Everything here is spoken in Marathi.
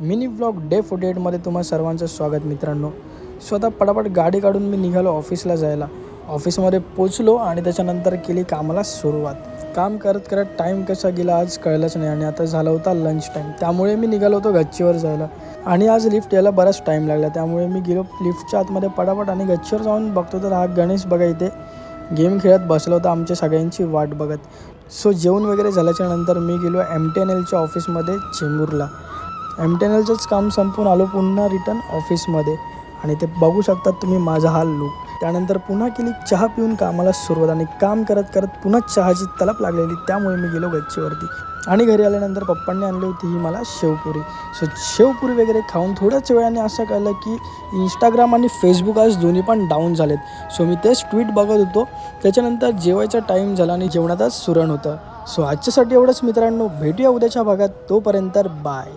मिनी व्लॉग डे 48मध्ये तुम्हा सर्वांचं स्वागत मित्रांनो. स्वतः पटापट गाडी काढून मी निघालो ऑफिसला जायला. ऑफिसमध्ये पोचलो आणि त्याच्यानंतर केली कामाला सुरुवात. काम करत करत टाईम कसा गेला आज कळलंच नाही आणि आता झाला होता लंच टाईम. त्यामुळे मी निघालो होतो गच्चीवर जायला आणि आज लिफ्ट यायला बराच टाईम लागला. त्यामुळे मी गेलो लिफ्टच्या आतमध्ये पटापट आणि गच्चीवर जाऊन बघतो तर हा गणेश बघा इथे गेम खेळत बसला होता आमच्या सगळ्यांची वाट बघत. सो जेवण वगैरे झाल्याच्या नंतर मी गेलो MTNLच्या ऑफिसमध्ये चेंबूरला. MTNLचंच काम संपून आलो पुन्हा रिटर्न ऑफिसमध्ये आणि ते बघू शकतात तुम्ही माझा हा लूक. त्यानंतर पुन्हा केली चहा पिऊन कामाला सुरुवात आणि काम करत करत पुन्हा चहाची तलप लागलेली. त्यामुळे मी गेलो गच्चीवरती आणि घरी आल्यानंतर पप्पांनी आणली होती ही मला शेवपुरी. सो शेवपुरी वगैरे खाऊन थोड्याच वेळाने असं कळलं की इंस्टाग्राम आणि फेसबुक आज दोन्ही पण डाऊन झालेत. सो मी तेच ट्विट बघत होतो. त्याच्यानंतर जेवायचा टाईम झाला आणि जेवणात आज सुरण होतं. सो आजच्यासाठी एवढंच मित्रांनो. भेटूया उद्याच्या भागात. तोपर्यंत बाय.